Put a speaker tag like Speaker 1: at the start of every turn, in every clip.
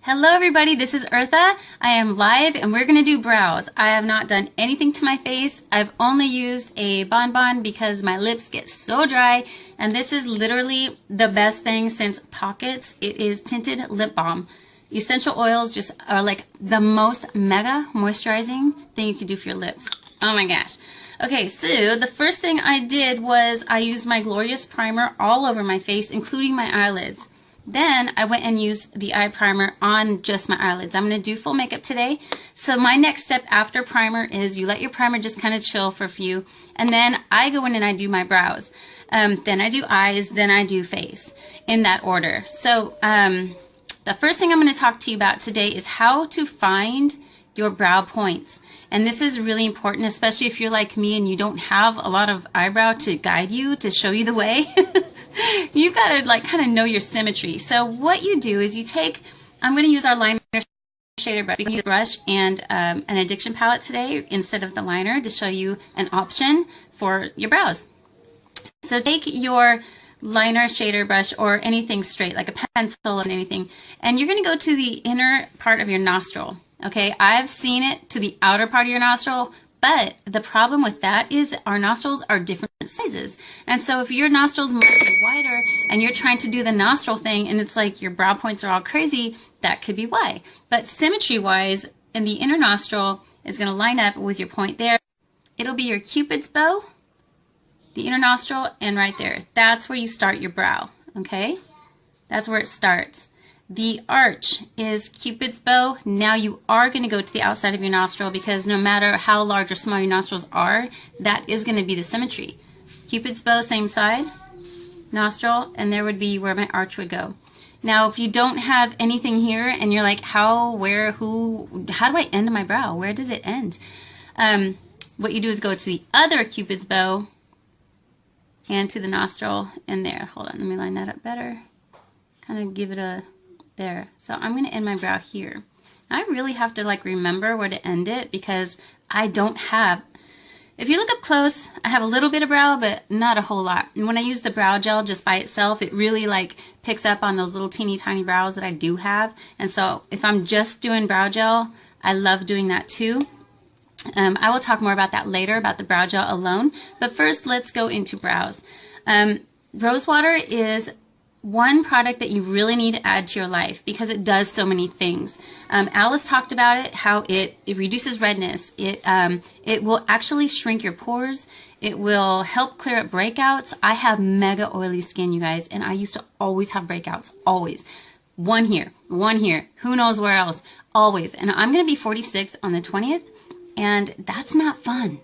Speaker 1: Hello everybody, this is Eartha. I am live and we're going to do brows. I have not done anything to my face. I've only used a bonbon because my lips get so dry, and this is literally the best thing since Pockets. It is tinted lip balm. Essential oils just are like the most mega moisturizing thing you could do for your lips. Oh my gosh. Okay, so the first thing I did was I used my Glorious Primer all over my face, including my eyelids. Then I went and used the eye primer on just my eyelids. I'm going to do full makeup today. So my next step after primer is you let your primer just kind of chill for a few. And then I go in and I do my brows. Then I do eyes. Then I do face in that order. So the first thing I'm going to talk to you about today is how to find your brow points. And this is really important, especially if you're like me and you don't have a lot of eyebrow to guide you, to show you the way. You've got to like kind of know your symmetry. So what you do is you take, I'm going to use our liner shader brush. You can use a brush and an addiction palette today instead of the liner to show you an option for your brows. So take your liner shader brush or anything straight, like a pencil and anything, and you're going to go to the inner part of your nostril. Okay, I've seen it to the outer part of your nostril, but the problem with that is that our nostrils are different sizes. And so if your nostrils might be wider and you're trying to do the nostril thing and it's like your brow points are all crazy, that could be why. But symmetry-wise, in the inner nostril is going to line up with your point there. It'll be your Cupid's bow, the inner nostril, and right there. That's where you start your brow, okay? That's where it starts. The arch is Cupid's bow. Now you are going to go to the outside of your nostril because no matter how large or small your nostrils are, that is going to be the symmetry. Cupid's bow, same side, nostril, and there would be where my arch would go. Now if you don't have anything here and you're like, how, where, who, how do I end my brow? Where does it end? What you do is go to the other Cupid's bow and to the nostril and there. Hold on, let me line that up better. Kind of give it a... there. So I'm going to end my brow here. I really have to like remember where to end it because I don't have, if you look up close, I have a little bit of brow, but not a whole lot. And when I use the brow gel just by itself, it really like picks up on those little teeny tiny brows that I do have. And so if I'm just doing brow gel, I love doing that too. I will talk more about that later, about the brow gel alone. But first, let's go into brows. Rosewater is one product that you really need to add to your life because it does so many things. Alice talked about it, how it reduces redness. It will actually shrink your pores. It will help clear up breakouts. I have mega oily skin, you guys, and I used to always have breakouts, always. One here, who knows where else, always. And I'm going to be 46 on the 20th, and that's not fun.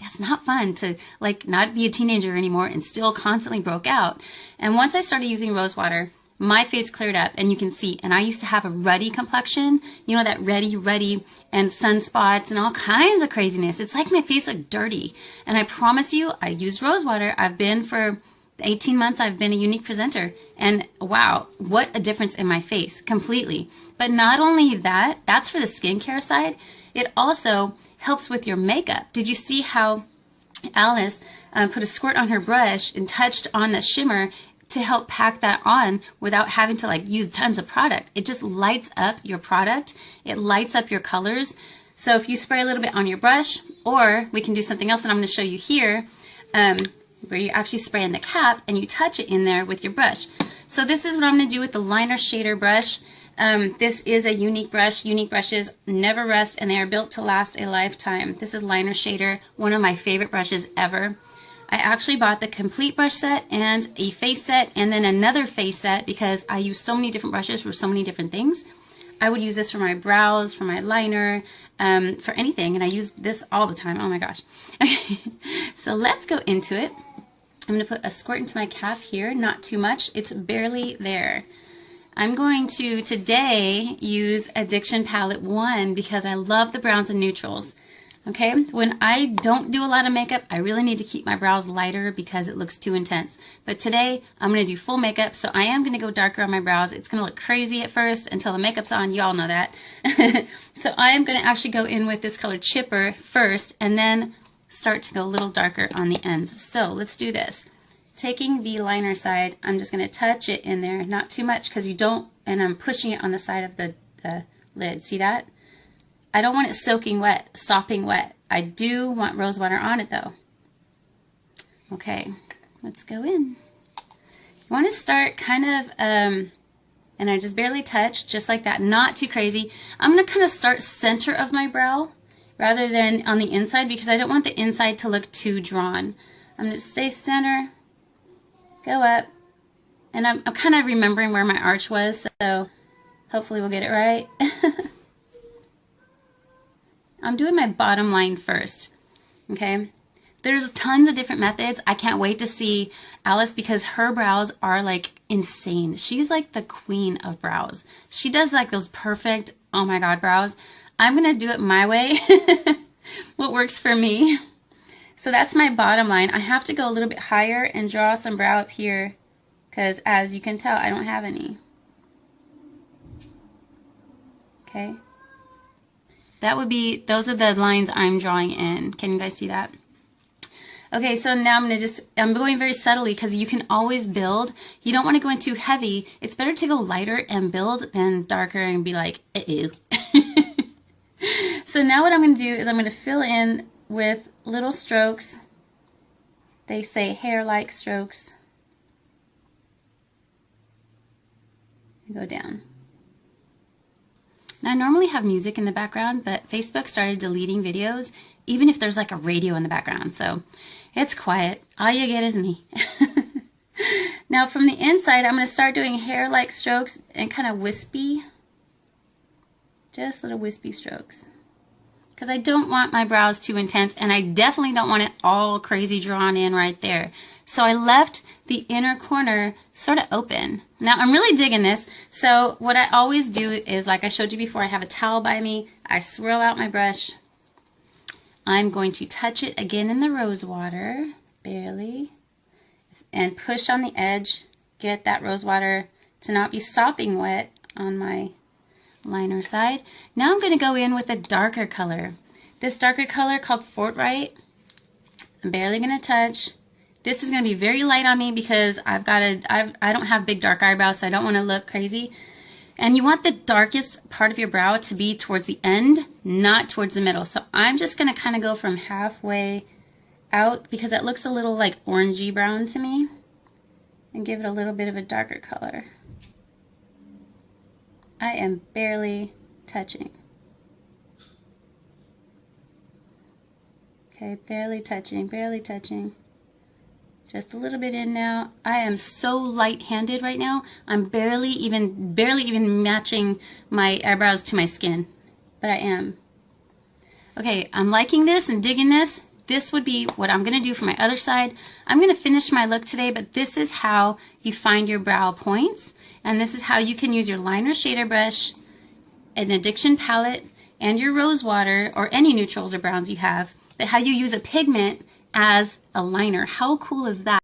Speaker 1: That's not fun to like not be a teenager anymore and still constantly broke out. And once I started using Rosewater, my face cleared up and you can see, and I used to have a ruddy complexion, you know, that ruddy and sunspots and all kinds of craziness. It's like my face looked dirty. And I promise you, I used Rosewater. I've been for 18 months, I've been a Younique presenter, and wow, what a difference in my face, completely. But not only that, that's for the skincare side, it also helps with your makeup. Did you see how Alice put a squirt on her brush and touched on the shimmer to help pack that on without having to like use tons of product? It just lights up your product. It lights up your colors. So if you spray a little bit on your brush, or we can do something else that I'm going to show you here, where you actually spray in the cap and you touch it in there with your brush. So this is what I'm going to do with the liner shader brush. This is a Younique brush. Younique brushes never rust and they are built to last a lifetime. This is liner shader, one of my favorite brushes ever. I actually bought the complete brush set and a face set and then another face set because I use so many different brushes for so many different things. I would use this for my brows, for my liner, for anything, and I use this all the time. Oh my gosh. Okay, so let's go into it. I'm going to put a squirt into my cap here, not too much. It's barely there. I'm going to today use Addiction Palette 1 because I love the browns and neutrals. Okay, when I don't do a lot of makeup, I really need to keep my brows lighter because it looks too intense. But today, I'm going to do full makeup, so I am going to go darker on my brows. It's going to look crazy at first until the makeup's on. You all know that. So I am going to actually go in with this color Chipper first and then start to go a little darker on the ends. So let's do this. Taking the liner side, I'm just going to touch it in there, not too much because you don't, and I'm pushing it on the side of the lid. See that? I don't want it soaking wet, sopping wet. I do want rose water on it though. Okay, let's go in. You want to start kind of, and I just barely touch, just like that, not too crazy. I'm going to kind of start center of my brow rather than on the inside because I don't want the inside to look too drawn. I'm going to stay center, go up, and I'm kind of remembering where my arch was, so hopefully we'll get it right. I'm doing my bottom line first, okay? There's tons of different methods. I can't wait to see Alice because her brows are like insane. She's like the queen of brows. She does like those perfect, oh my God, brows. I'm going to do it my way, what works for me. So that's my bottom line. I have to go a little bit higher and draw some brow up here because as you can tell, I don't have any. Okay. That would be, those are the lines I'm drawing in. Can you guys see that? Okay, so now I'm going very subtly because you can always build. You don't want to go in too heavy. It's better to go lighter and build than darker and be like, uh-oh. So now what I'm going to do is I'm going to fill in with little strokes. They say hair-like strokes. And go down. Now I normally have music in the background, but Facebook started deleting videos, even if there's like a radio in the background. So it's quiet. All you get is me. Now from the inside, I'm going to start doing hair-like strokes and kind of wispy. Just little wispy strokes. Because I don't want my brows too intense, and I definitely don't want it all crazy drawn in right there. So I left the inner corner sort of open. Now I'm really digging this. So what I always do is, like I showed you before, I have a towel by me. I swirl out my brush. I'm going to touch it again in the rose water, barely, and push on the edge. Get that rose water to not be sopping wet on my liner side. Now I'm going to go in with a darker color. This darker color called Fortright. I'm barely going to touch. This is going to be very light on me because I don't have big dark eyebrows, so I don't want to look crazy. And you want the darkest part of your brow to be towards the end, not towards the middle. So I'm just going to kind of go from halfway out because it looks a little like orangey brown to me, and give it a little bit of a darker color. I am barely touching. Okay, barely touching, barely touching. Just a little bit in now. I am so light-handed right now. I'm barely even matching my eyebrows to my skin, but I am. Okay, I'm liking this and digging this. This would be what I'm going to do for my other side. I'm going to finish my look today, but this is how you find your brow points. And this is how you can use your liner shader brush, an Addiction palette, and your Rosewater, or any neutrals or browns you have, but how you use a pigment as a liner. How cool is that?